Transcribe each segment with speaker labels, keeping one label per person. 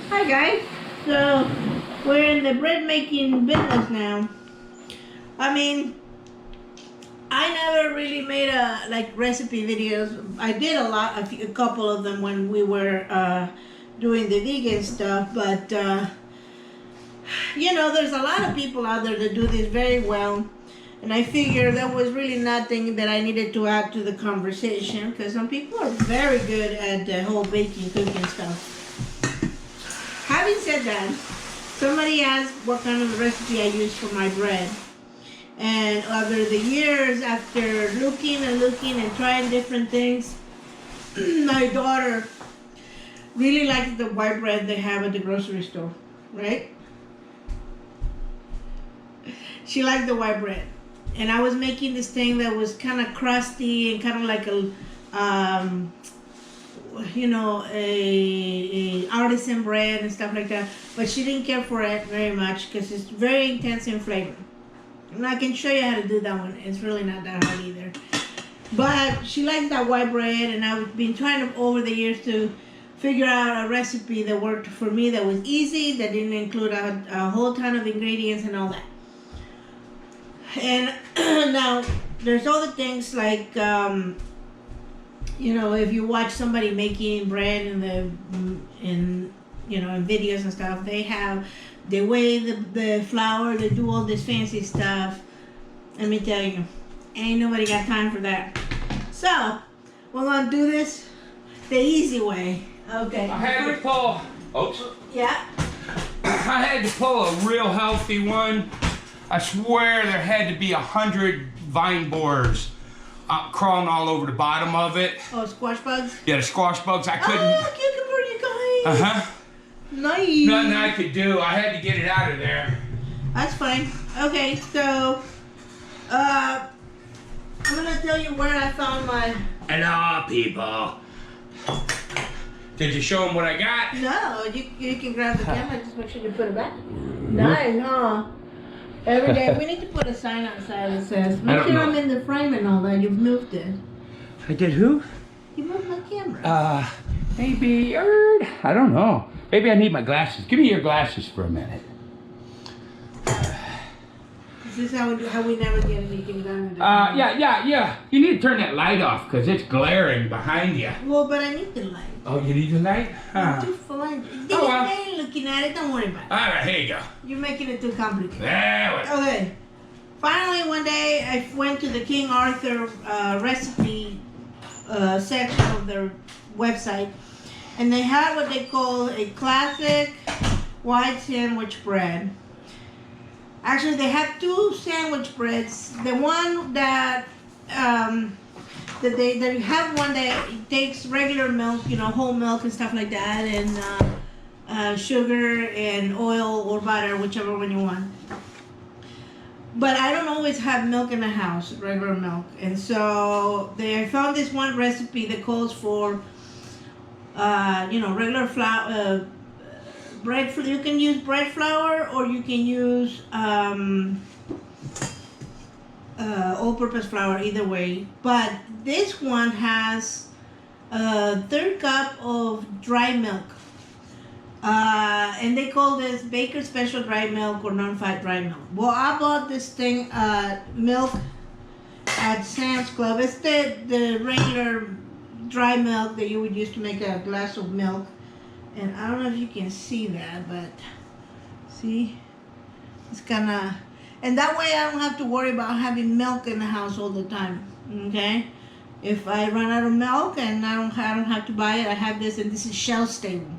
Speaker 1: Hi guys. So we're in the bread making business now. I mean, I never really made like recipe videos. I did a couple of them when we were doing the vegan stuff, but there's a lot of people out there that do this very well. And I figured there was really nothing that I needed to add to the conversation because some people are very good at the whole baking, cooking stuff. Having said that, somebody asked what kind of recipe I use for my bread. And over the years, after looking and trying different things, my daughter really likes the white bread they have at the grocery store, right? She liked the white bread. And I was making this thing that was kind of crusty and kind of like a artisan bread and stuff like that. But she didn't care for it very much because it's very intense in flavor. And I can show you how to do that one. It's really not that hard either. But she likes that white bread, and I've been trying to, over the years, to figure out a recipe that worked for me, that was easy, that didn't include a whole ton of ingredients and all that. And now there's other things like if you watch somebody making bread in videos and stuff, they have the way the flour, they do all this fancy stuff. Let me tell you, ain't nobody got time for that. So we're gonna do this the easy way. Okay.
Speaker 2: I had to pull. Oops.
Speaker 1: Yeah.
Speaker 2: I had to pull a real healthy one. I swear there had to be 100 vine borers crawling all over the bottom of it.
Speaker 1: Oh, squash bugs?
Speaker 2: Yeah, the squash bugs. I couldn't.
Speaker 1: Oh, cucumber, you guys.
Speaker 2: Uh-huh.
Speaker 1: Nice.
Speaker 2: Nothing I could do. I had to get it out of there.
Speaker 1: That's fine. Okay, so I'm gonna tell you where I found my.
Speaker 2: Hello, people. Did you show them what I got?
Speaker 1: No, you can grab the camera. Just make sure you put it back. Nice, huh? Every day we need to put a sign outside that says, "Make sure I'm in the frame and all that." You've moved it.
Speaker 2: I did who?
Speaker 1: You moved my camera.
Speaker 2: Maybe I don't know. Maybe I need my glasses. Give me your glasses for a minute.
Speaker 1: Is this how we never get anything done?
Speaker 2: Yeah. You need to turn that light off because it's glaring behind you.
Speaker 1: Well, but I need the light.
Speaker 2: Oh, you need the light?
Speaker 1: I'm too fine.
Speaker 2: Oh, well.
Speaker 1: Looking at it, don't worry about it.
Speaker 2: All right, here you go.
Speaker 1: You're making it too complicated.
Speaker 2: There we go.
Speaker 1: Okay. Finally, one day I went to the King Arthur recipe section of their website, and they had what they call a classic white sandwich bread. Actually, they have two sandwich breads. The one that they have one that takes regular milk, whole milk and stuff like that, and sugar and oil or butter, whichever one you want. But I don't always have milk in the house, regular milk, and so I found this one recipe that calls for, regular flour. Bread flour. You can use bread flour, or you can use all-purpose flour. Either way, but this one has a third cup of dry milk, and they call this Baker's Special Dry Milk or non-fat dry milk. Well, I bought this thing milk at Sam's Club. It's the regular dry milk that you would use to make a glass of milk. And I don't know if you can see that, but see, it's kind of, and that way I don't have to worry about having milk in the house all the time. Okay, if I run out of milk and I don't have to buy it, I have this, and this is shelf stable,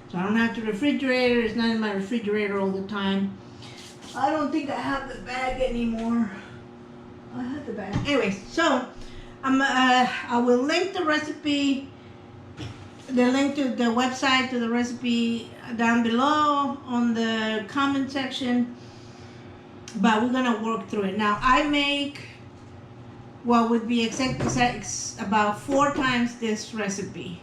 Speaker 1: so I don't have to refrigerate it. It's not in my refrigerator all the time. I don't think I have the bag anymore. I have the bag. Anyways, so I will link the recipe. The link to the website, to the recipe down below on the comment section, but we're gonna work through it. Now I make what would be about 4 times this recipe,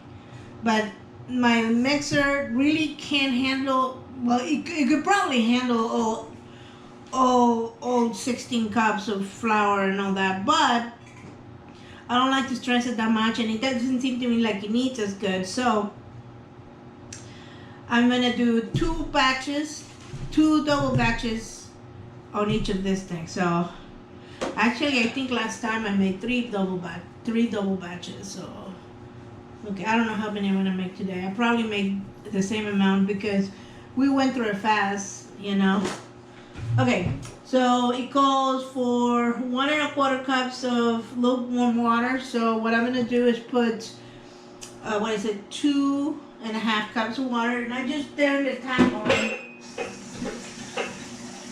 Speaker 1: but my mixer really can't handle, well, it could probably handle all 16 cups of flour and all that, but I don't like to stress it that much, and it doesn't seem to me like it needs as good. So I'm gonna do 2 batches, 2 double batches on each of this thing. So actually, I think last time I made 3 double batches. So okay, I don't know how many I'm gonna make today. I probably made the same amount because we went through it fast, you know. Okay, so it calls for 1 1/4 cups of lukewarm water. So what I'm gonna do is put 2 1/2 cups of water, and I just turn the tap on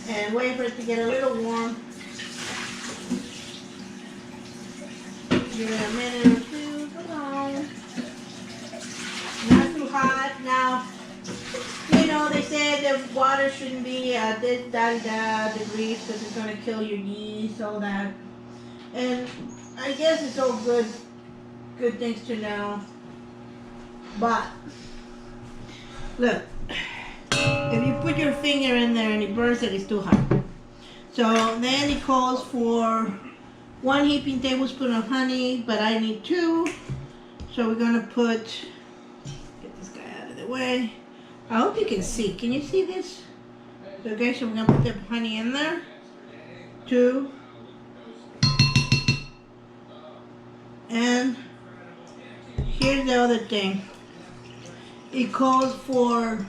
Speaker 1: and wait for it to get a little warm. Give it a minute or 2. Come on. Not too hot. Now, you know, they said the water shouldn't be this, degrees because it's going to kill your yeast, all that. And I guess it's all good things to know. But, look, if you put your finger in there and it burns it, it's too hot. So then it calls for 1 heaping tablespoon of honey, but I need 2. So we're going to put, get this guy out of the way. I hope you can see. Can you see this? Okay, so we're going to put the honey in there. 2. And here's the other thing. It calls for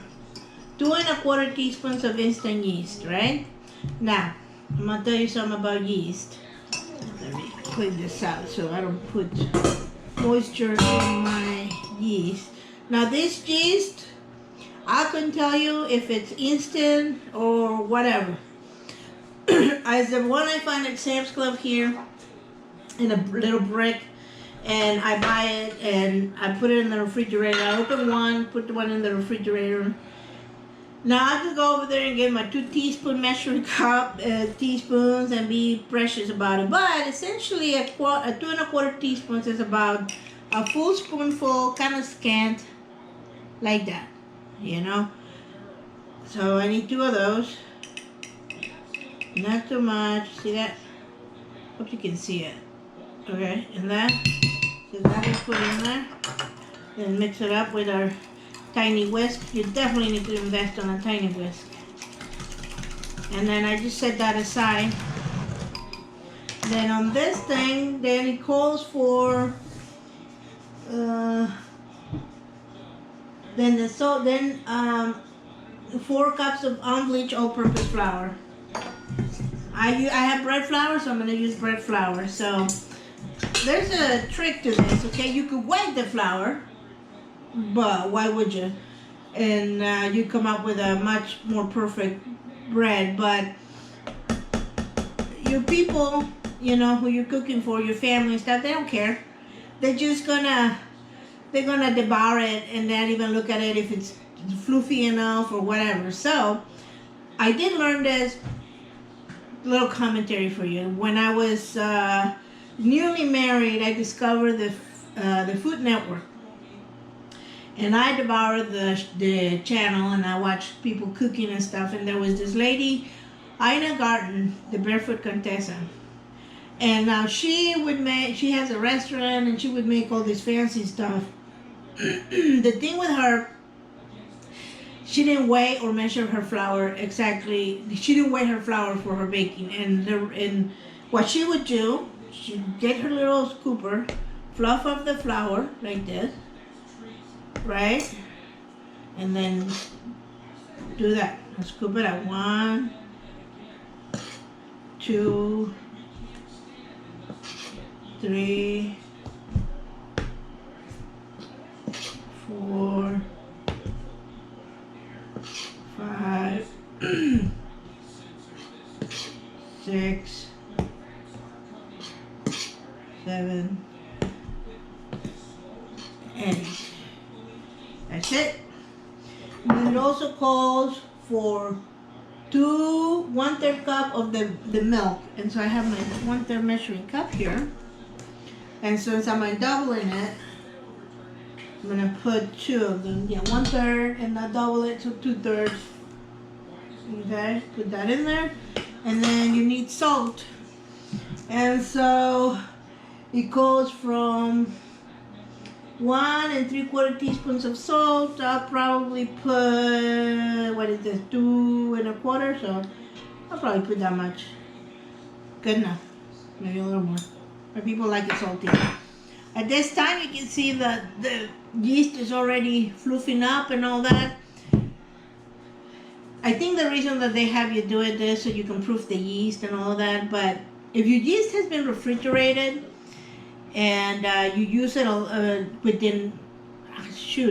Speaker 1: 2 1/4 teaspoons of instant yeast, right? Now, I'm going to tell you something about yeast. Let me clean this out so I don't put moisture in my yeast. Now this yeast, I couldn't tell you if it's instant or whatever. As the one I find at Sam's Club here in a little brick, and I buy it and I put it in the refrigerator. I open one, put the one in the refrigerator. Now I could go over there and get my 2 teaspoon measuring cup, teaspoons, and be precious about it. But essentially, a 2 1/4 teaspoons is about a full spoonful, kind of scant, like that, you know. So I need 2 of those. Not too much. See that? Hope you can see it. Okay, and that. So that is put in there. Then mix it up with our tiny whisk. You definitely need to invest on a tiny whisk. And then I just set that aside. Then on this thing, then it calls for 4 cups of unbleached all-purpose flour. I have bread flour, so I'm going to use bread flour. So there's a trick to this, okay? You could white the flour, but why would you? And you come up with a much more perfect bread. But your people, you know, who you're cooking for, your family and stuff, they don't care. They're just they're gonna devour it and not even look at it if it's fluffy enough or whatever. So I did learn this little commentary for you. When I was newly married, I discovered the Food Network. And I devoured the channel, and I watched people cooking and stuff. And there was this lady, Ina Garten, the Barefoot Contessa. And now she has a restaurant, and she would make all this fancy stuff. The thing with her, she didn't weigh or measure her flour exactly. She didn't weigh her flour for her baking. And what she would do, she'd get her little scooper, fluff up the flour like this, right? And then do that. Scoop it at 1, 2, 3, 4, 5, 6, 7, 8. That's it. And it also calls for 1/3 cup of the milk. And so I have my 1/3 measuring cup here. And since I'm doubling it, I'm gonna put 2 of them. Yeah, 1/3, and I double it to 2/3. Okay, put that in there. And then you need salt. And so it goes from 1 3/4 teaspoons of salt. I'll probably put, what is this, 2 1/4, so I'll probably put that much. Good enough. Maybe a little more. But people like it salty. At this time, you can see that the yeast is already fluffing up and all that. I think the reason that they have you do it is so you can proof the yeast and all that. But if your yeast has been refrigerated and you use it within,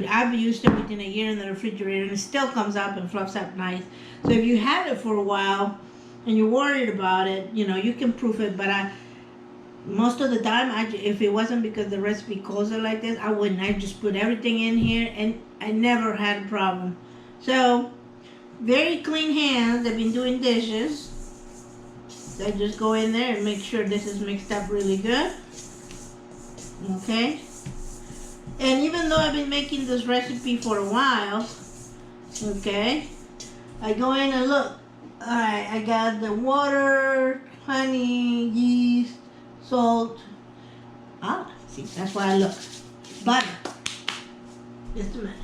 Speaker 1: I've used it within a year in the refrigerator and it still comes up and fluffs up nice. So if you have it for a while and you're worried about it, you can proof it. But most of the time, if it wasn't because the recipe calls it like this, I wouldn't. I just put everything in here and I never had a problem. So, very clean hands. I've been doing dishes. I just go in there and make sure this is mixed up really good. Okay. And even though I've been making this recipe for a while, okay, I go in and look. Alright, I got the water, honey, yeast, salt. See, that's why I look. Butter. Just a minute.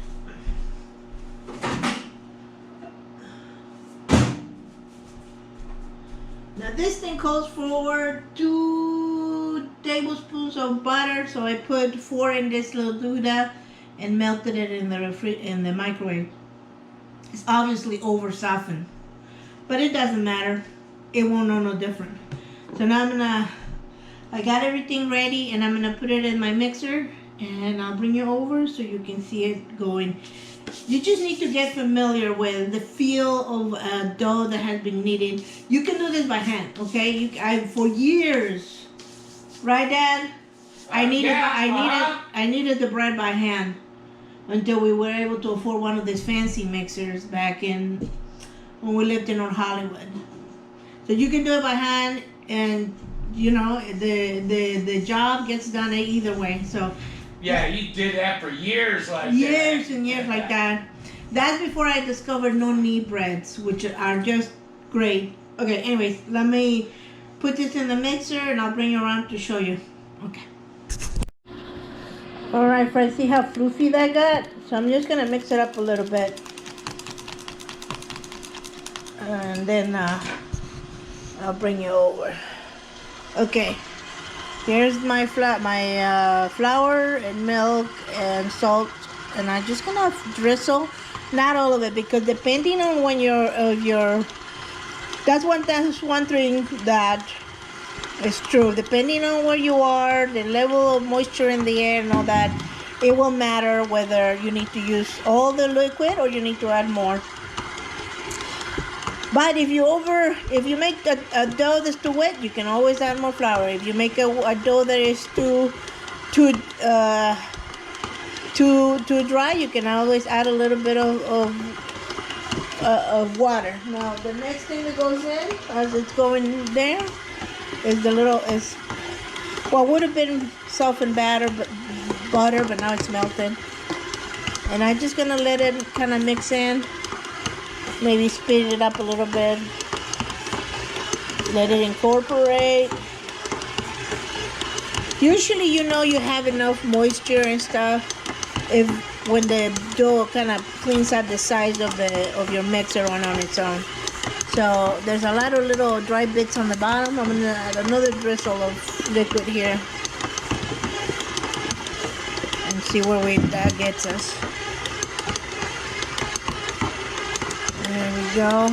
Speaker 1: Now this thing calls for 2 tablespoons of butter, so I put 4 in this little doodah and melted it in the microwave. It's obviously over softened, but it doesn't matter. It won't know no different. So now I got everything ready and I'm gonna put it in my mixer and I'll bring it over so you can see it going. You just need to get familiar with the feel of a dough that has been kneaded. You can do this by hand, okay? For years, right, Dad? I needed the bread by hand until we were able to afford one of these fancy mixers back when we lived in North Hollywood. So you can do it by hand, and the job gets done either way. So.
Speaker 2: Yeah, you did that for years like that.
Speaker 1: Years and years like that. That's before I discovered no knead breads, which are just great. Okay, anyways, let me put this in the mixer and I'll bring it around to show you. Okay. Alright, friends, see how fluffy that got? So I'm just going to mix it up a little bit. And then I'll bring you over. Okay. Here's my flour and milk and salt, and I'm just gonna drizzle, not all of it, because depending on when that's one thing that is true. Depending on where you are, the level of moisture in the air and all that, it will matter whether you need to use all the liquid or you need to add more. But if you make a dough that's too wet, you can always add more flour. If you make a dough that is too dry, you can always add a little bit of water. Now the next thing that goes in, as it's going there, is what would have been softened butter, but now it's melted. And I'm just gonna let it kind of mix in. Maybe speed it up a little bit. Let it incorporate. Usually you have enough moisture and stuff when the dough kind of cleans out the sides of your mixer on its own. So there's a lot of little dry bits on the bottom. I'm gonna add another drizzle of liquid here and see where that gets us. There we go.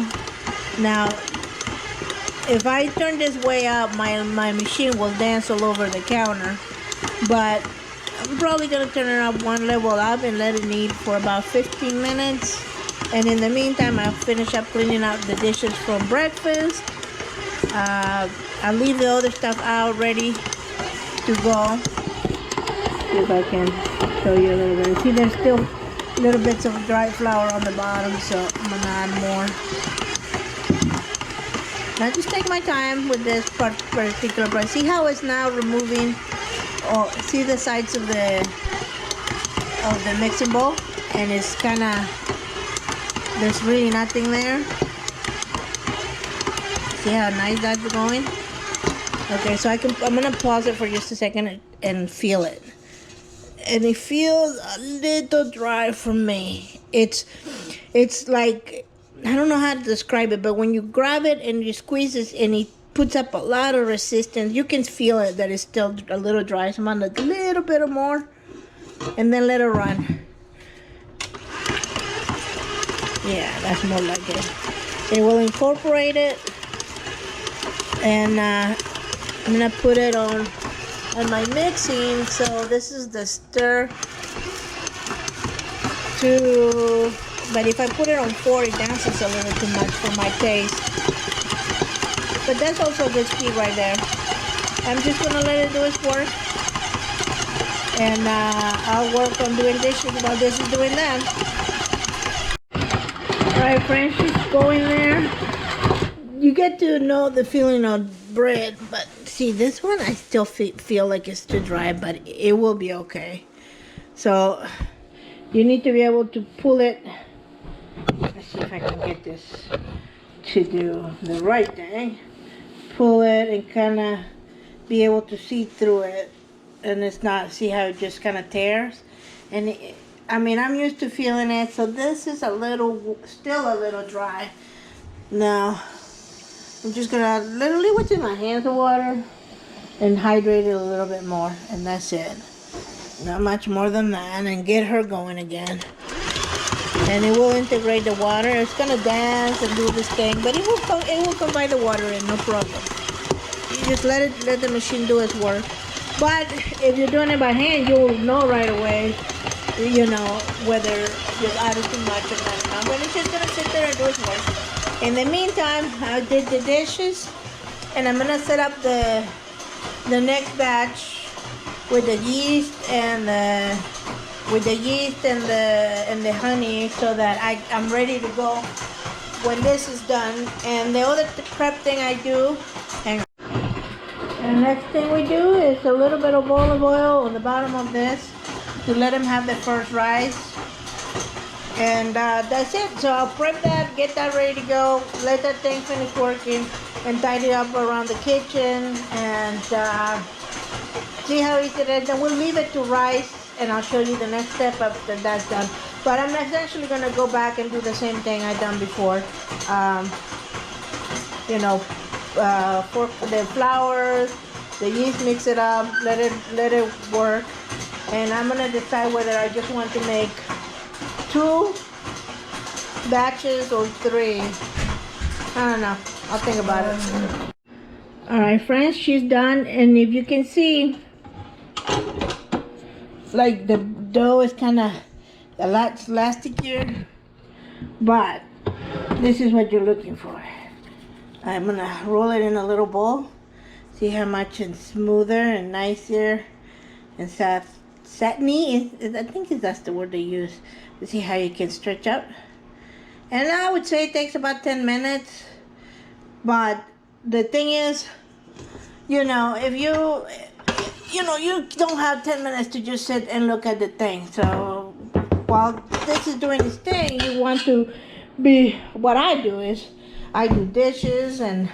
Speaker 1: Now, if I turn this way up, my machine will dance all over the counter. But I'm probably going to turn it up one level up and let it knead for about 15 minutes. And in the meantime, I'll finish up cleaning out the dishes from breakfast. I'll leave the other stuff out ready to go. See if I can show you a little bit. See, there's still little bits of dry flour on the bottom, so I'm gonna add more. Now just take my time with this particular part. See how it's now removing, or see the sides of the mixing bowl, and it's kind of, there's really nothing there. See how nice that's going? Okay, so I'm gonna pause it for just a second and feel it. and it feels a little dry for me. It's like, I don't know how to describe it, but when you grab it and you squeeze it and it puts up a lot of resistance, you can feel it that it's still a little dry. So I'm gonna a little bit more and then let it run. Yeah, that's more like it. It will incorporate it, and I'm gonna put it on my mixing. So this is the stir to, but if I put it on 4, it dances a little too much for my taste. But that's also a good speed right there. I'm just gonna let it do its work, and I'll work on doing dishes while this is doing that. Alright friends, she's going there. You get to know the feeling of bread, but see this one I still feel like it's too dry, but it will be okay. So you need to be able to pull it. Let's see if I can get this to do the right thing. Pull it and kind of be able to see through it, and it's not, see how it just kind of tears. And I mean, I'm used to feeling it, so this is still a little dry. Now, I'm just gonna literally what's in my hands of water and hydrate it a little bit more, and that's it. Not much more than that, and get her going again. And it will integrate the water. It's gonna dance and do this thing, but it will come by the water in, no problem. You just let the machine do its work. But if you're doing it by hand, you'll know right away, you know, whether you've added too much or not enough. But it's just gonna sit there and do its work. In the meantime, I did the dishes, and I'm gonna set up the next batch with the yeast and the honey, so that I'm ready to go when this is done. And the other prep thing I do, and the next thing we do is a little bit of olive oil on the bottom of this to let them have the first rise. And that's it. So I'll prep that, get that ready to go, let that thing finish working, and tidy up around the kitchen, and see how easy it is. And we'll leave it to rise, and I'll show you the next step after that's done. But I'm essentially going to go back and do the same thing I done before. You know, for the flour, the yeast, mix it up, let it work. And I'm gonna decide whether I just want to make 2 batches or 3. I don't know. I'll think about it. Alright friends, she's done, and if you can see, like the dough is kind of a lot elasticier, but this is what you're looking for. I'm gonna roll it in a little bowl. See how much it's smoother and nicer and satiny. I think that's the word they use. To see how you can stretch out. And I would say it takes about 10 minutes. But the thing is, you know, if you don't have 10 minutes to just sit and look at the thing. So while this is doing its thing, you want to be, what I do is, I do dishes and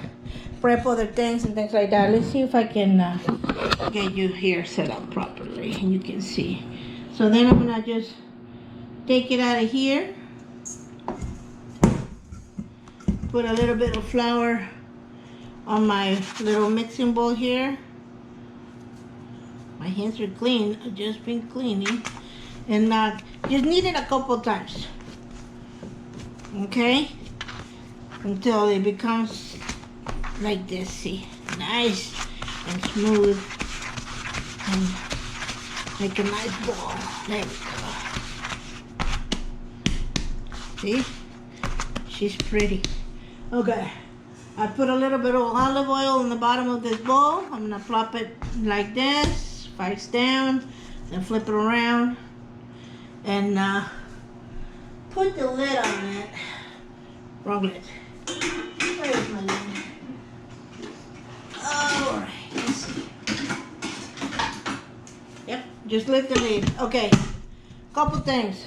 Speaker 1: prep other things and things like that. Let's see if I can get you here set up properly and you can see. So then I'm gonna just take it out of here, put a little bit of flour on my little mixing bowl here. My hands are clean. I've just been cleaning, and just knead it a couple times, okay, until it becomes like this. See, nice and smooth, and make a nice ball. There we go. See, she's pretty. Okay, I put a little bit of olive oil in the bottom of this bowl. I'm gonna plop it like this, face down, then flip it around, and put the lid on it. Wrong lid. Where's my lid? Alright, let's see. Yep, just lift the lid. Okay, couple things.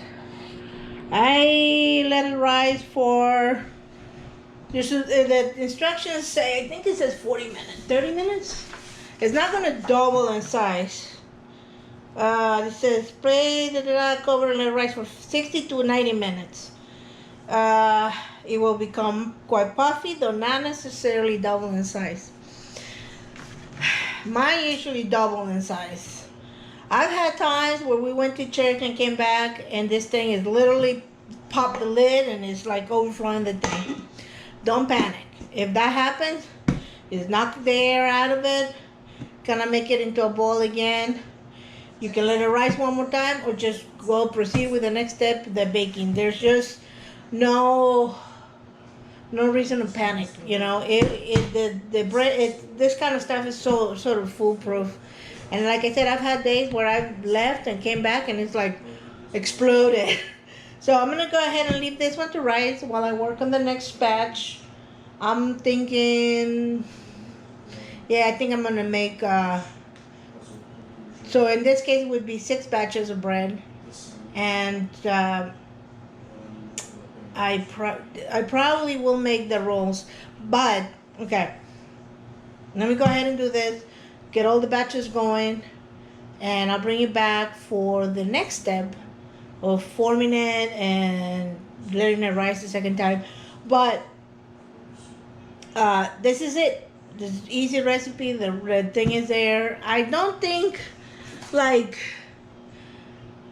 Speaker 1: I let it rise for, the instructions say, I think it says 40 minutes, 30 minutes. It's not going to double in size. It says spray cover and let it rise for 60 to 90 minutes. It will become quite puffy, though not necessarily double in size. Mine usually double in size. I've had times where we went to church and came back, and this thing is literally popped the lid and it's like overflowing the thing. Don't panic. If that happens, just knock the air out of it, kind of make it into a ball again. You can let it rise one more time, or just go proceed with the next step, the baking. There's just no reason to panic. You know, the bread. This kind of stuff is so sort of foolproof. And like I said, I've had days where I've left and came back and it's like exploded. So I'm gonna go ahead and leave this one to rise while I work on the next batch. I'm thinking, yeah, I think I'm gonna make. So in this case, it would be 6 batches of bread, and I probably will make the rolls. But okay, let me go ahead and do this. Get all the batches going, and I'll bring you back for the next step of forming it and letting it rise the second time. But this is it. This is easy recipe. The thing is there. I don't think like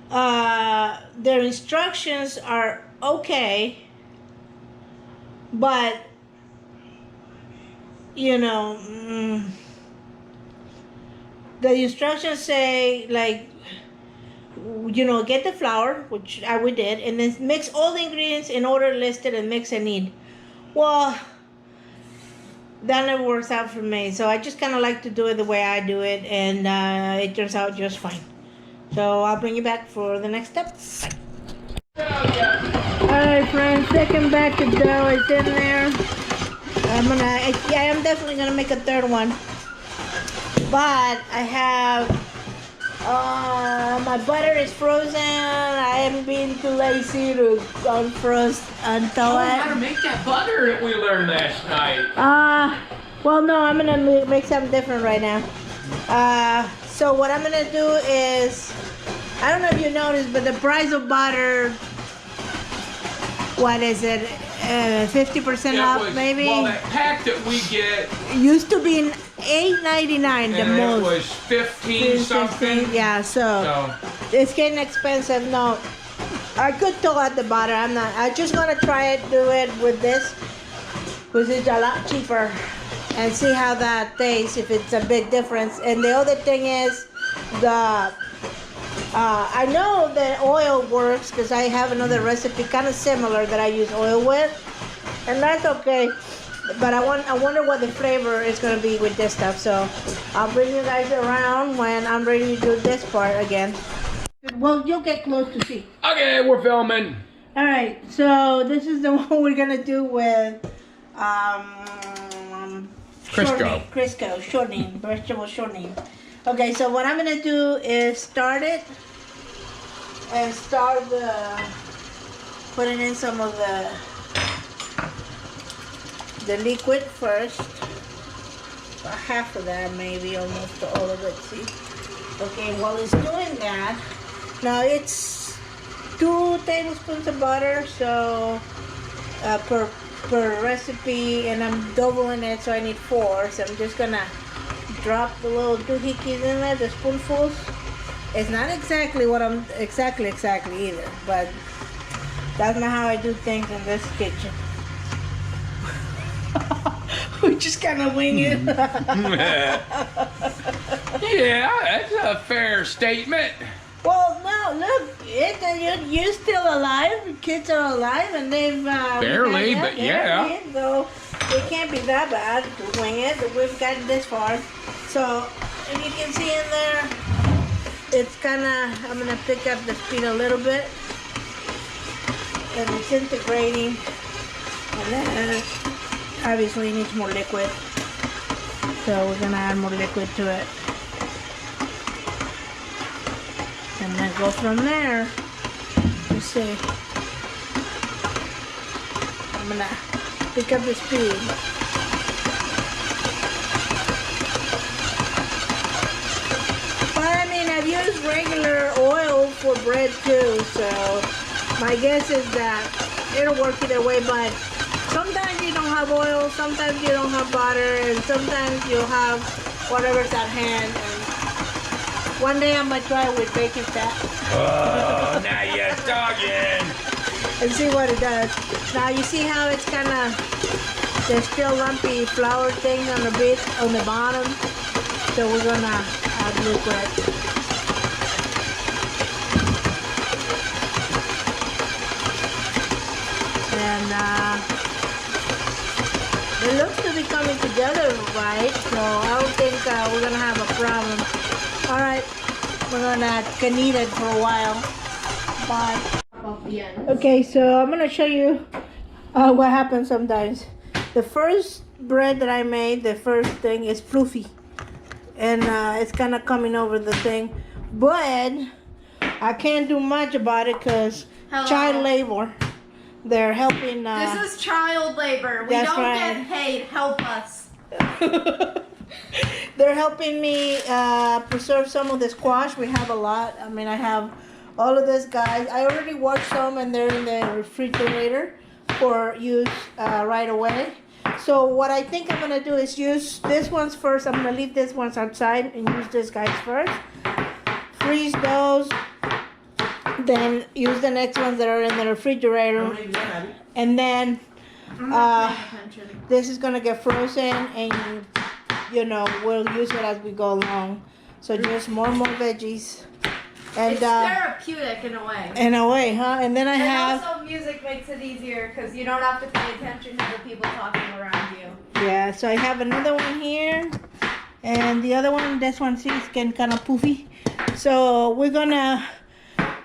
Speaker 1: their instructions are okay, but you know, the instructions say like, you know, get the flour, which we did, and then mix all the ingredients in order listed and mix and knead. Well, that never works out for me, so I just kind of like to do it the way I do it, and it turns out just fine. So I'll bring you back for the next step. Bye. Alright friends, second batch of dough is in there. I am definitely gonna make a third one, but I have my butter is frozen. I haven't been too lazy to unfrost until
Speaker 2: how to make that butter that we learned last night.
Speaker 1: Well, no, I'm gonna make something different right now. So what I'm gonna do is, I don't know if you noticed, but the price of butter, what is it? 50% off, maybe.
Speaker 2: Well, that pack that we get
Speaker 1: used to be $8.99 the most.
Speaker 2: It was 15 something.
Speaker 1: Yeah, so it's getting expensive. No, I could throw out the butter. I just want to try it, do it with this, because it's a lot cheaper, and see how that tastes, if it's a big difference. And the other thing is, I know that oil works, because I have another recipe kind of similar that I use oil with, and that's okay. But I wonder what the flavor is going to be with this stuff. So I'll bring you guys around when I'm ready to do this part again. Well, you'll get close to see.
Speaker 2: Okay, we're filming.
Speaker 1: All right, so this is the one we're going to do with Crisco, shortening, vegetable shortening. Okay, so what I'm going to do is start it and start putting in some of the liquid first. Half of that, maybe almost all of it. See? Okay, while it's doing that, now it's 2 tablespoons of butter, so per recipe, and I'm doubling it, so I need 4. So I'm just gonna drop the little doohickeys in there, the spoonfuls. It's not exactly what I'm exactly either, but that's not how I do things in this kitchen. We just kind of wing it.
Speaker 2: Yeah, that's a fair statement.
Speaker 1: Well, no, look, you're still alive. The kids are alive, and they've
Speaker 2: barely, but yeah.
Speaker 1: So it can't be that bad to wing it. We've gotten this far. So if you can see in there, it's kind of. I'm gonna pick up the speed a little bit, and it's integrating, and then. Obviously it needs more liquid, so we're gonna add more liquid to it, and then go from there. Let's see, I'm gonna pick up the speed. But I mean, have you use regular oil for bread too, so my guess is that it'll work either way, but sometimes you don't have oil, sometimes you don't have butter, and sometimes you'll have whatever's at hand. And one day I might try it with bacon fat.
Speaker 2: Oh, now you're talking.
Speaker 1: And see what it does. Now you see how it's kind of, there's still lumpy flour thing on the bit on the bottom. So we're gonna add liquid. And it looks to be coming together right, so I don't think we're gonna have a problem. All right, we're gonna knead it for a while. Bye. Okay, so I'm gonna show you what happens sometimes. The first bread that I made, the first thing is fluffy, and it's kind of coming over the thing, but I can't do much about it because child labor. They're helping.
Speaker 3: This is child labor. We don't get paid. Help us.
Speaker 1: They're helping me preserve some of the squash. We have a lot. I mean, I have all of this, guys. I already washed some and they're in the refrigerator for use right away. So what I think I'm gonna do is use this ones first. I'm gonna leave this ones outside and use this guys first. Freeze those. Then use the next ones that are in the refrigerator. And then this is gonna get frozen and you know, we'll use it as we go along. So just more veggies. And
Speaker 3: it's therapeutic in a way.
Speaker 1: In a way, huh? And then I have...
Speaker 3: also music makes it easier because you don't have to pay attention to the people talking around you.
Speaker 1: Yeah, so I have another one here. And the other one, this one, see, it's getting kind of poofy. So we're gonna...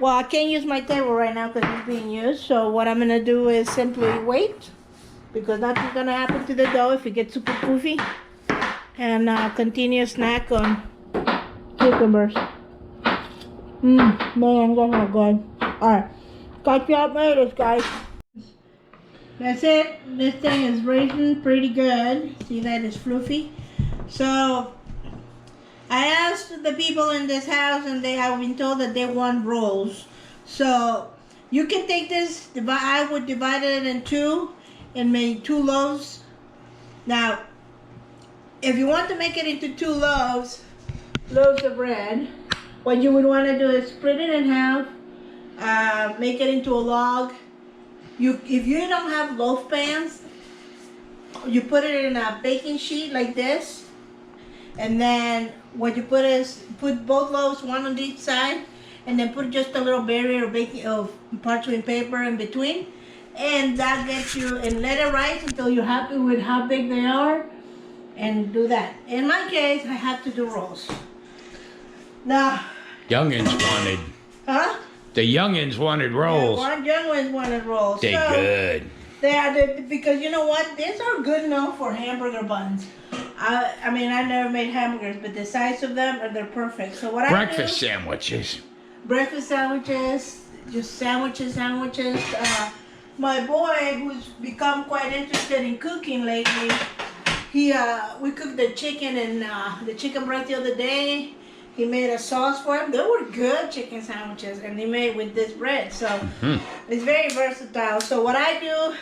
Speaker 1: Well, I can't use my table right now because it's being used. So what I'm gonna do is simply wait. Because nothing's gonna happen to the dough if it gets super poofy. And continue snack on cucumbers. Man, that's good. Alright, got you out later, guys. That's it. This thing is raising pretty good. See that it's fluffy. So I asked the people in this house and they have been told that they want rolls. So you can take this, I would divide it in two and make 2 loaves. Now, if you want to make it into 2 loaves of bread, what you would want to do is split it in half, make it into a log. If you don't have loaf pans, you put it in a baking sheet like this, and then what you put is put both loaves one on each side, and then put just a little barrier of parchment paper in between, and that gets you, and let it rise until you're happy with how big they are, and do that. In my case, I have to do rolls. Now,
Speaker 2: Youngins wanted.
Speaker 1: huh?
Speaker 2: The youngins wanted rolls.
Speaker 1: Young ones wanted rolls.
Speaker 2: They good.
Speaker 1: They are because you know what? These are good enough for hamburger buns. I mean, I never made hamburgers, but the size of them they're perfect. So what
Speaker 2: Breakfast sandwiches.
Speaker 1: Breakfast sandwiches, just sandwiches. My boy, who's become quite interested in cooking lately, we cooked the chicken and the chicken breast the other day. He made a sauce for them. They were good chicken sandwiches, and they made with this bread. So it's very versatile. So what I do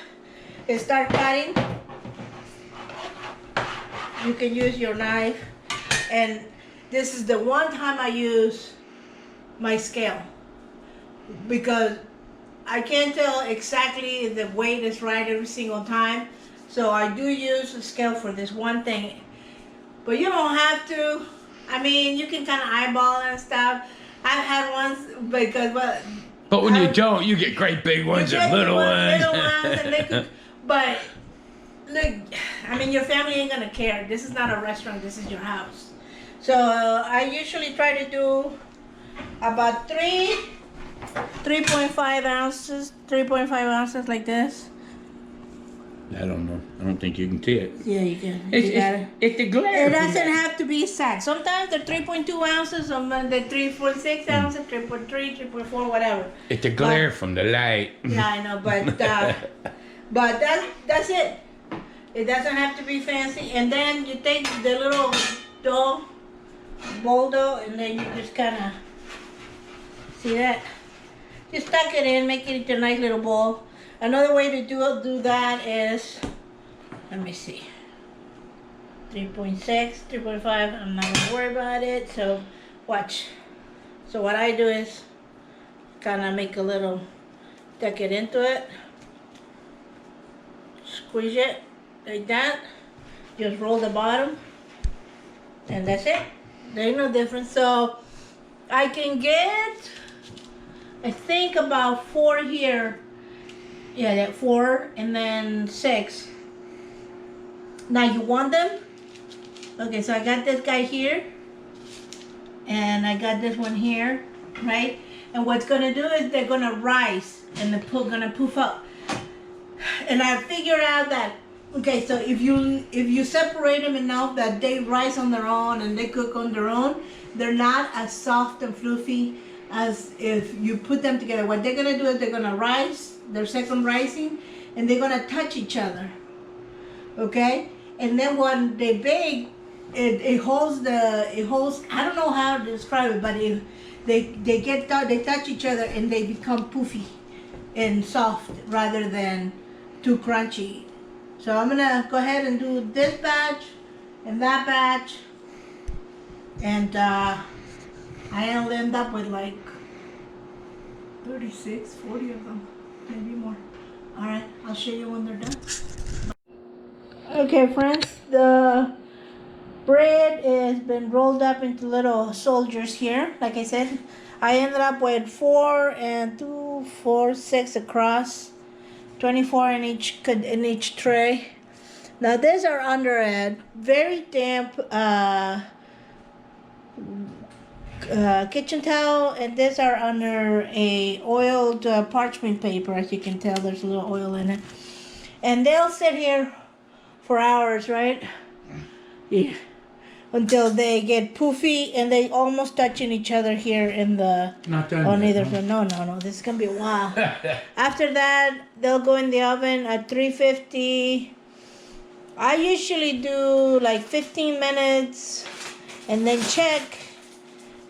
Speaker 1: is start cutting. You can use your knife, and this is the one time I use my scale because I can't tell exactly if the weight is right every single time. So I do use a scale for this one thing, but you don't have to. I mean, you can kind of eyeball and stuff. I've had ones because,
Speaker 2: but when you don't, you get great big ones and little ones.
Speaker 1: But look, I mean, your family ain't gonna care. This is not a restaurant. This is your house. So I usually try to do about 3.5 ounces, 3.5 ounces like this.
Speaker 2: I don't know. I don't think you can see it.
Speaker 1: Yeah, you can.
Speaker 2: It's the glare.
Speaker 1: It doesn't have to be exact. Sometimes they're 3.2 ounces, sometimes they're 3.6 ounces, 3.3, 3.4, whatever.
Speaker 2: It's the glare from the light.
Speaker 1: Yeah, I know, but that's it. It doesn't have to be fancy. And then you take the little bowl dough, and then you just kind of See that? Just tuck it in, make it into a nice little ball. Another way to do that is, let me see, 3.6, 3.5. I'm not gonna worry about it. So watch. So what I do is kind of make a little, tuck it into it, squeeze it like that. Just roll the bottom, and that's it. There's no difference. So I can get, I think about 4 here. Yeah, that 4 and then 6. Now you want them? Okay, so I got this guy here, and I got this one here, right? And what's gonna do is they're gonna rise and they're gonna poof up. And I figured out that, okay, so if you separate them enough that they rise on their own and they cook on their own, they're not as soft and fluffy as if you put them together. What they're gonna do is they're gonna rise, their second rising, and they're gonna touch each other. Okay? And then when they bake, it holds, I don't know how to describe it, but they touch each other and they become poofy and soft rather than too crunchy. So I'm gonna go ahead and do this batch and that batch, and I'll end up with like 36, 40 of them, maybe more. All right, I'll show you when they're done. Okay, friends, the bread has been rolled up into little soldiers here. Like I said, I ended up with 4 and 2, 4, 6 across, 24 in each tray. Now these are under a very damp kitchen towel, and these are under a oiled parchment paper. As you can tell, there's a little oil in it, and they'll sit here for hours, right? Yeah, until they get poofy and they almost touching each other here in the
Speaker 2: Not done
Speaker 1: on
Speaker 2: yet,
Speaker 1: either
Speaker 2: no.
Speaker 1: no, this is gonna be a while. After that, they'll go in the oven at 350. I usually do like 15 minutes and then check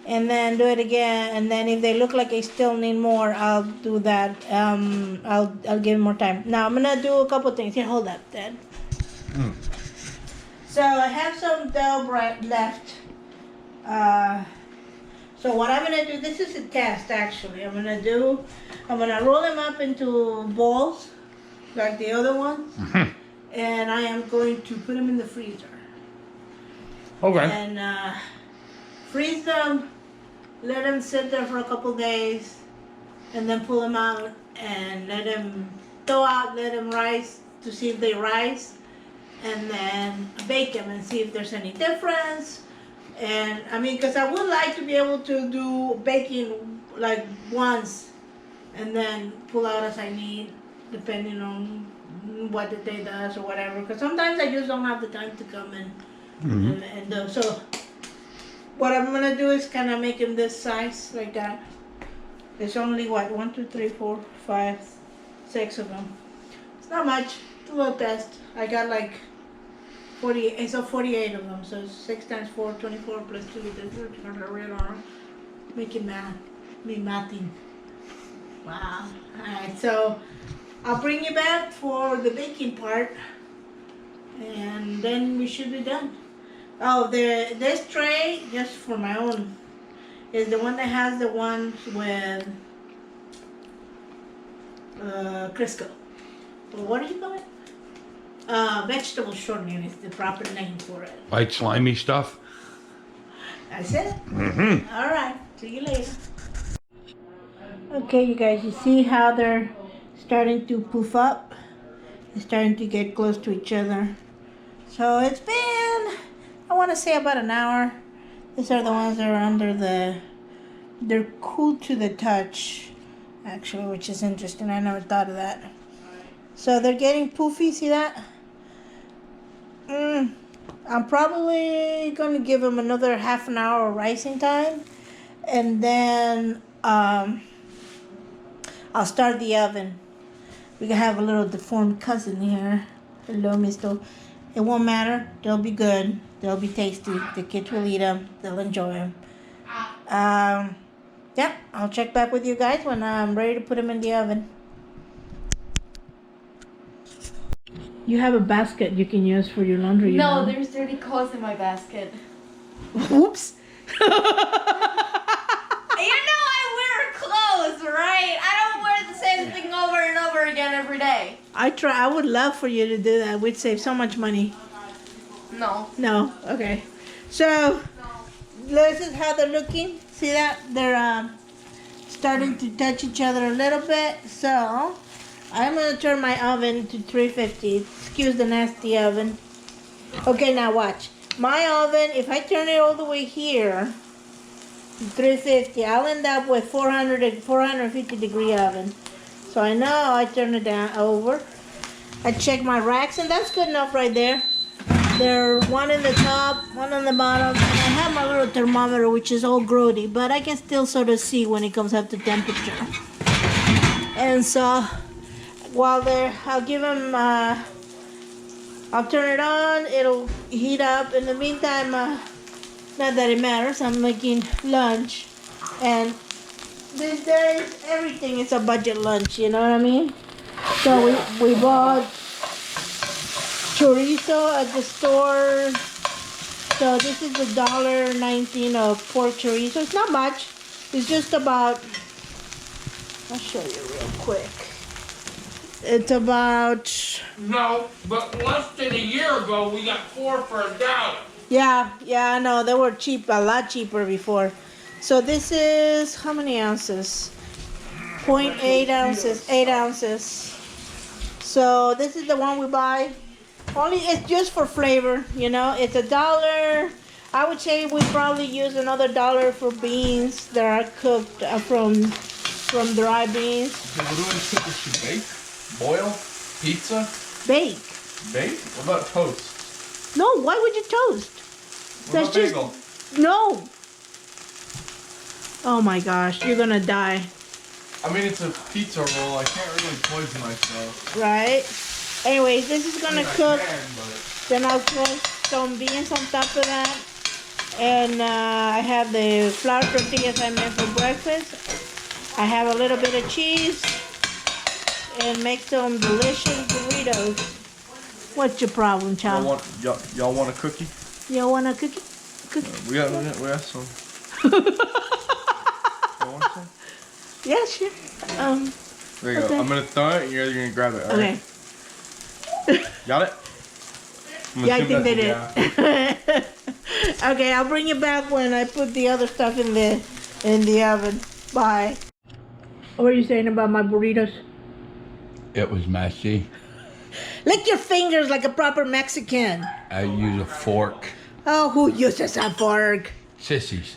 Speaker 1: and then do it again, and then if they look like they still need more, I'll do that. I'll give them more time. Now I'm gonna do a couple things. Here, hold up, Dad. So I have some dough bread left. So what I'm gonna do, this is a test actually. I'm gonna roll them up into balls like the other ones, and I am going to put them in the freezer.
Speaker 2: Okay.
Speaker 1: And freeze them, let them sit there for a couple days, and then pull them out and let them thaw out, let them rise to see if they rise, and then bake them and see if there's any difference. And I mean, because I would like to be able to do baking like once and then pull out as I need, depending on what the day does or whatever. Because sometimes I just don't have the time to come and do. So what I'm gonna do is kind of make them this size like that. There's only what 1, 2, 3, 4, 5, 6 of them. It's not much. It's a little test. I got like 48. It's 48 of them. So 6 times 4, 24 plus 2. This is making math. Me mathing. Wow. Alright, so I'll bring you back for the baking part, and then we should be done. Oh, this tray, just for my own, is the one that has the ones with Crisco. Well, what do you call it? Vegetable shortening is the proper name for it.
Speaker 2: White slimy stuff?
Speaker 1: That's it? All right. See you later. Okay, you guys, you see how they're starting to poof up? They're starting to get close to each other. So it's been, I want to say about an hour. These are the ones that are under they're cool to the touch, actually, which is interesting. I never thought of that. So they're getting poofy, see that? I'm probably going to give them another half an hour rising time. And then I'll start the oven. We can have a little deformed cousin here. Hello, mister. It won't matter. They'll be good. They'll be tasty. The kids will eat them. They'll enjoy them. Yep, I'll check back with you guys when I'm ready to put them in the oven. You have a basket you can use for your laundry.
Speaker 3: No, there's dirty clothes in my basket.
Speaker 1: Oops.
Speaker 3: You know I wear clothes, right? I don't wear the same thing over and over again every day.
Speaker 1: I would love for you to do that. We'd save so much money.
Speaker 3: No.
Speaker 1: No? Okay. So, this is how they're looking. See that? They're starting to touch each other a little bit. So, I'm going to turn my oven to 350. Excuse the nasty oven. Okay, now watch. My oven, if I turn it all the way here, 350, I'll end up with 450 degree oven. So I know I turn it down over. I check my racks, and that's good enough right there. There are one in the top, one on the bottom, and I have my little thermometer, which is all grody, but I can still sort of see when it comes up to temperature. And so, while they're, I'll give them, I'll turn it on, it'll heat up. In the meantime, not that it matters, I'm making lunch. And these days, everything is a budget lunch, you know what I mean? So we bought chorizo at the store. So this is $1.19 of pork chorizo. It's not much. It's just about, I'll show you real quick. It's about...
Speaker 2: No, but less than a year ago, we got 4 for $1.
Speaker 1: Yeah, I know. They were cheap, a lot cheaper before. So this is, how many ounces? 0.8 ounces, 8 ounces. So this is the one we buy. Only, it's just for flavor, you know. It's $1. I would say we probably use another $1 for beans that are cooked from dry beans.
Speaker 4: Okay, what do I think we should bake? Boil? Pizza?
Speaker 1: Bake.
Speaker 4: Bake? What about toast?
Speaker 1: No, why would you toast?
Speaker 4: What about bagel?
Speaker 1: No. Oh my gosh, you're gonna die.
Speaker 4: I mean, it's a pizza roll. I can't really poison myself.
Speaker 1: Right? Anyways, this is gonna cook.
Speaker 4: But...
Speaker 1: Then I'll throw some beans on top of that. And I have the flour tortillas I made for breakfast. I have a little bit of cheese. And make some delicious burritos. What's your problem, child?
Speaker 4: Y'all want a cookie?
Speaker 1: You want a cookie?
Speaker 4: We have some. You want some?
Speaker 1: Yeah, sure.
Speaker 4: There you
Speaker 1: okay.
Speaker 4: go. I'm gonna throw it and you're gonna grab it. All right? Got it?
Speaker 1: Yeah, I think they did. Okay, I'll bring you back when I put the other stuff in the oven. Bye. What are you saying about my burritos?
Speaker 2: It was messy.
Speaker 1: Lick your fingers like a proper Mexican.
Speaker 2: I use a fork.
Speaker 1: Oh, who uses a fork?
Speaker 2: Sissies.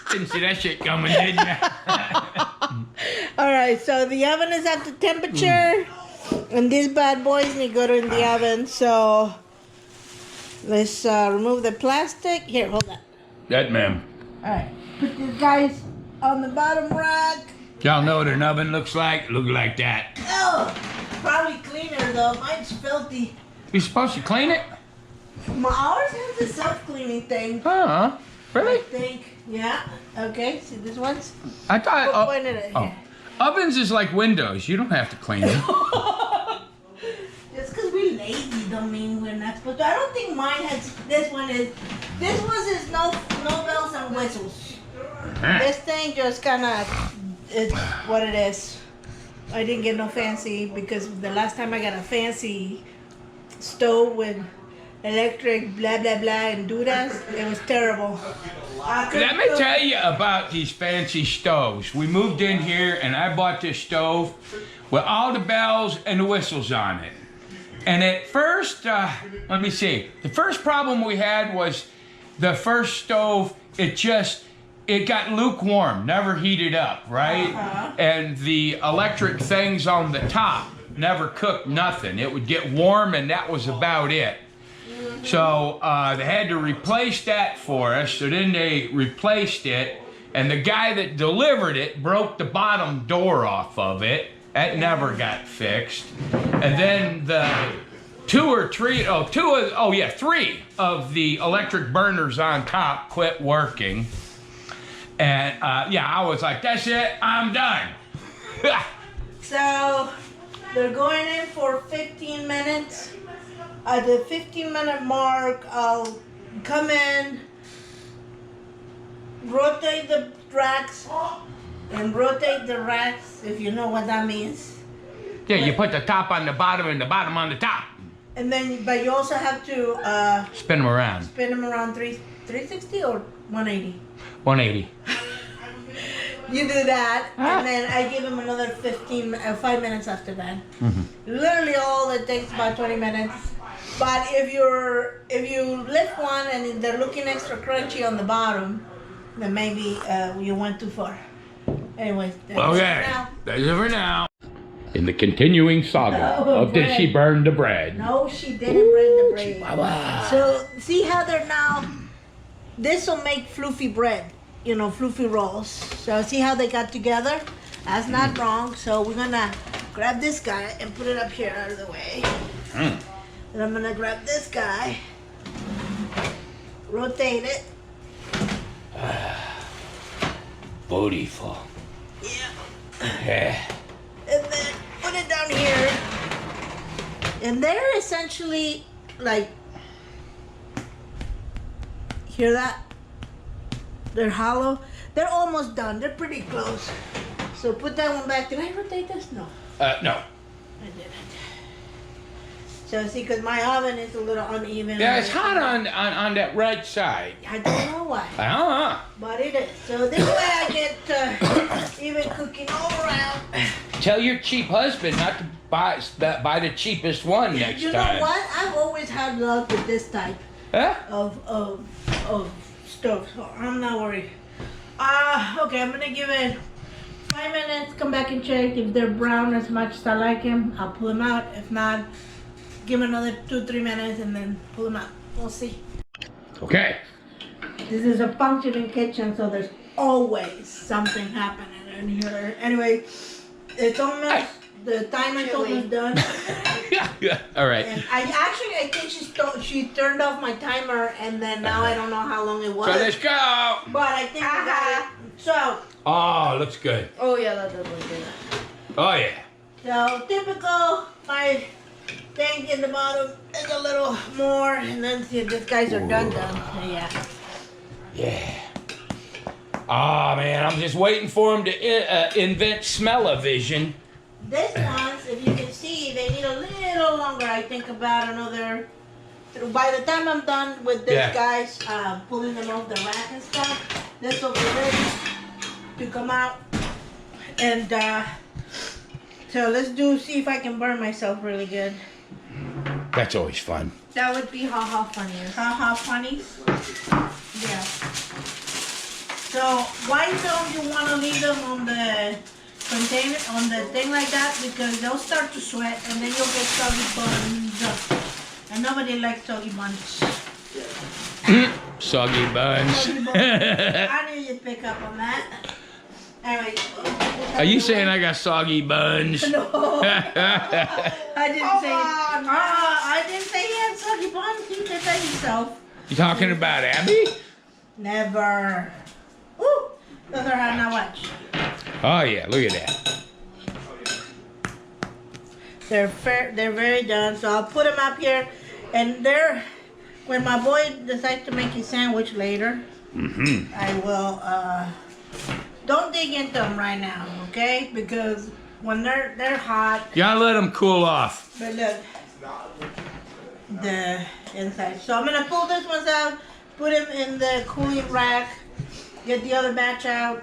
Speaker 2: Didn't see that shit coming, did ya?
Speaker 1: All right, so the oven is at the temperature, and these bad boys need to go in the oven. So let's remove the plastic. Here, hold on.
Speaker 2: That ma'am.
Speaker 1: All right, put these guys on the bottom rack.
Speaker 2: Y'all know what an oven looks like? Look like that.
Speaker 1: Oh, probably cleaner though. Mine's filthy.
Speaker 2: You supposed to clean it?
Speaker 1: Ours has a self-cleaning thing.
Speaker 2: Huh? Really?
Speaker 1: I think. Yeah. Okay. See this one's.
Speaker 2: I thought.
Speaker 1: Point it at here.
Speaker 2: Ovens is like windows. You don't have to clean them.
Speaker 1: Just because we're lazy don't mean we're not supposed to. I don't think mine has. This one is no bells and whistles. This thing just kind of. It's what it is. I didn't get no fancy because the last time I got a fancy stove with electric blah blah blah and doodads, it was terrible.
Speaker 2: Let me tell you about these fancy stoves. We moved in here and I bought this stove with all the bells and the whistles on it. And at first, let me see. The first problem we had was the first stove, it got lukewarm, never heated up, right? And the electric things on the top never cooked nothing. It would get warm and that was about it. So they had to replace that for us. So then they replaced it, and the guy that delivered it broke the bottom door off of it. That never got fixed. And then three of the electric burners on top quit working. And yeah, I was like, that's it, I'm done.
Speaker 1: So they're going in for 15 minutes. At the 15-minute mark, I'll come in, rotate the racks, and rotate the racks, if you know what that means.
Speaker 2: Yeah, you put the top on the bottom and the bottom on the top.
Speaker 1: And then, but you also have to
Speaker 2: Spin them around.
Speaker 1: spin them around 360 or 180.
Speaker 2: 180.
Speaker 1: You do that, and then I give them another 5 minutes after that.
Speaker 2: Mm-hmm.
Speaker 1: Literally, all it takes about 20 minutes. But if you lift one and they're looking extra crunchy on the bottom, then maybe you went too far. Anyways, that's it
Speaker 2: Okay,
Speaker 1: now.
Speaker 2: that's it for now. In the continuing saga
Speaker 1: Oh,
Speaker 2: of Did She
Speaker 1: bread.
Speaker 2: Burn the Bread?
Speaker 1: No, she didn't break the bread.
Speaker 2: Chihuahua.
Speaker 1: So see how they're now. This will make fluffy bread, you know, fluffy rolls. So see how they got together? That's not wrong. So we're gonna grab this guy and put it up here out of the way.
Speaker 2: Mm.
Speaker 1: And I'm gonna grab this guy, rotate it.
Speaker 2: Beautiful.
Speaker 1: Yeah.
Speaker 2: Yeah.
Speaker 1: And then put it down here. And they're essentially like, hear that? They're hollow. They're almost done. They're pretty close. So put that one back. Did I rotate this? No,
Speaker 2: No.
Speaker 1: I didn't. So see, because my oven is a little uneven.
Speaker 2: Yeah, it's hot on that right side.
Speaker 1: I don't know why,
Speaker 2: Ah.
Speaker 1: but it is. So this way I get even cooking all around.
Speaker 2: Tell your cheap husband not to buy the cheapest one next
Speaker 1: You
Speaker 2: time.
Speaker 1: know what? I've always had luck with this type
Speaker 2: Huh?
Speaker 1: of stove, so I'm not worried. Okay, I'm gonna give it 5 minutes, come back and check. If they're brown as much as I like them, I'll pull them out. If not, give them another 2-3 minutes and then pull them out. We'll see.
Speaker 2: Okay.
Speaker 1: This is a functioning kitchen, so there's always something happening in here. Anyway, it's almost, the timer's almost done.
Speaker 2: Yeah. All right.
Speaker 1: And I think she turned off my timer, and then now I don't know how long it was.
Speaker 2: So let's go.
Speaker 1: But I think we got it. So,
Speaker 2: Oh, looks good.
Speaker 3: Oh yeah, that does look good.
Speaker 2: Oh yeah.
Speaker 1: so typical, my thing in the bottom is a little more, and then see if these guys are done. Yeah.
Speaker 2: Yeah. Oh man, I'm just waiting for him to invent smell-o-vision.
Speaker 1: This ones, if you can see, they need a little longer. I think about another. By the time I'm done with these
Speaker 2: Yeah.
Speaker 1: guys, pulling them off the rack and stuff, this will be ready to come out. And so let's see if I can burn myself really good.
Speaker 2: That's always fun.
Speaker 3: That would be haha funniest.
Speaker 1: Haha, funny. Yeah. So why don't you want to leave them on the container, on the thing like that? Because they'll start to sweat, and then you'll get soggy buns. And nobody likes soggy buns.
Speaker 2: Soggy buns.
Speaker 1: Soggy buns. I knew you'd pick up on that. Anyway.
Speaker 2: Are you saying I got soggy buns?
Speaker 1: No. I didn't say. I didn't say he had soggy buns. You did that yourself.
Speaker 2: You talking about Abby?
Speaker 1: Never. Woo! Those are hard now. Watch.
Speaker 2: Oh yeah, look at that.
Speaker 1: They're very done. So I'll put them up here, and when my boy decides to make his sandwich later, I will. Don't dig into them right now, okay? Because when they're hot.
Speaker 2: You gotta let them cool off.
Speaker 1: But look, the inside. So I'm gonna pull this one out, put him in the cooling rack, get the other batch out,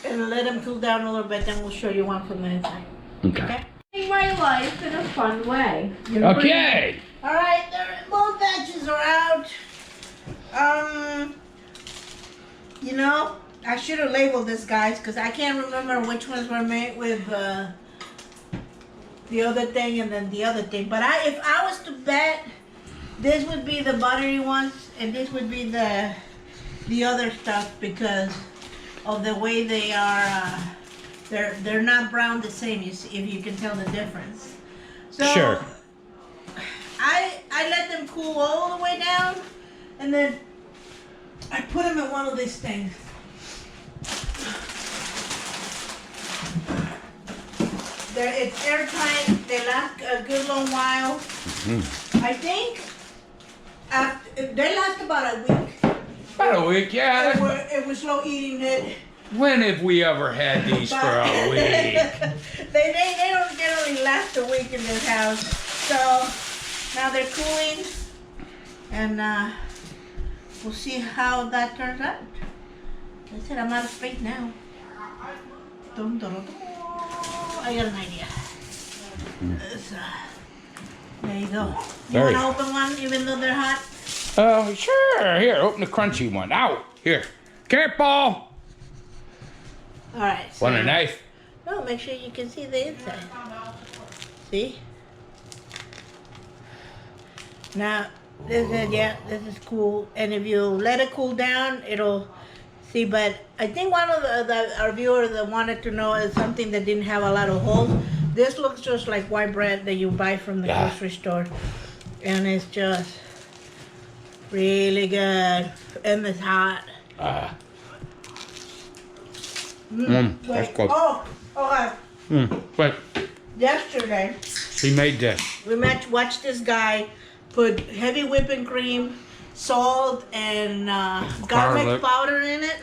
Speaker 1: and let them cool down a little bit. Then we'll show you one from the inside.
Speaker 2: Okay.
Speaker 3: Living my life in a fun way.
Speaker 2: Okay.
Speaker 1: All right, both batches are out. You know, I should have labeled this, guys, because I can't remember which ones were made with the other thing and then the other thing. But if I was to bet, this would be the buttery ones, and this would be the other stuff because of the way they are. They're not brown the same. You see, if you can tell the difference. So,
Speaker 2: Sure.
Speaker 1: cool all the way down, and then I put them in one of these things. It's airtight. They last a good long while. I think they last about a week.
Speaker 2: About a week, yeah.
Speaker 1: It was slow eating it.
Speaker 2: When have we ever had these for a week?
Speaker 1: They don't generally last a week in this house. So now they're cooling, and we'll see how that turns out. I said I'm out of space now. Dun, dun, dun, dun. I got an idea. There you go. You want to open one even though they're hot?
Speaker 2: Sure. Here, open the crunchy one. Ow! Here. Careful!
Speaker 1: All right. So,
Speaker 2: Want a knife?
Speaker 1: no, make sure you can see the inside. See? Now, this is cool. And if you let it cool down, it'll see. But I think one of our viewers that wanted to know is something that didn't have a lot of holes. This looks just like white bread that you buy from the grocery store. And it's just really good. And it's hot.
Speaker 2: That's good.
Speaker 1: Oh, okay.
Speaker 2: Wait,
Speaker 1: Yesterday,
Speaker 2: he made this.
Speaker 1: we watched this guy put heavy whipping cream, salt, and garlic powder in it,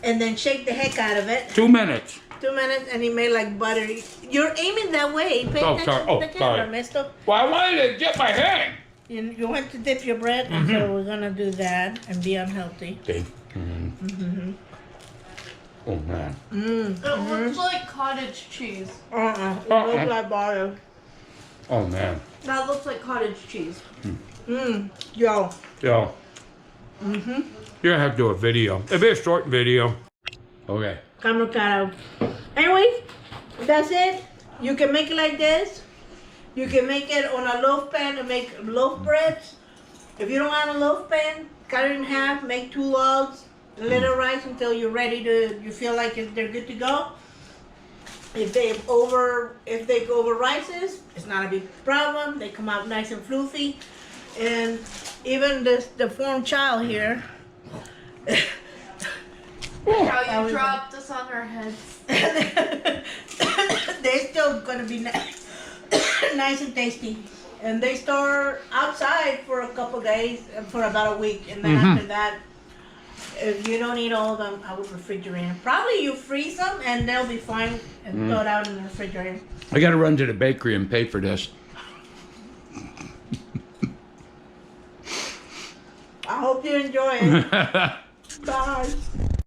Speaker 1: and then shake the heck out of it.
Speaker 2: 2 minutes.
Speaker 1: 2 minutes, and he made like buttery. You're aiming that way. Pay
Speaker 2: Oh,
Speaker 1: attention
Speaker 2: sorry.
Speaker 1: to
Speaker 2: Oh,
Speaker 1: the camera,
Speaker 2: sorry.
Speaker 1: mister.
Speaker 2: Well, I wanted to get my hand.
Speaker 1: You want to dip your bread, and so we're gonna do that and be unhealthy.
Speaker 2: Okay. Oh, man.
Speaker 3: It looks like cottage cheese.
Speaker 1: It looks like butter.
Speaker 2: Oh, man.
Speaker 3: That looks like cottage cheese.
Speaker 1: Yo.
Speaker 2: Yo. You're gonna have to do a video. It'll be a short video. Okay.
Speaker 1: Camera cut out. Anyways, that's it. You can make it like this. You can make it on a loaf pan and make loaf breads. If you don't have a loaf pan, cut it in half, make 2 loaves, let it rise until you're ready to, you feel like they're good to go. If they go over rices, it's not a big problem. They come out nice and fluffy. And even the form child here,
Speaker 3: How you dropped this on our heads.
Speaker 1: they're still gonna be nice and tasty. And they store outside for a couple days, for about a week. And then after that, if you don't eat all of them, I would refrigerate them. Probably you freeze them and they'll be fine and throw it out in the refrigerator.
Speaker 2: I gotta run to the bakery and pay for this.
Speaker 1: I hope you enjoy it. Bye.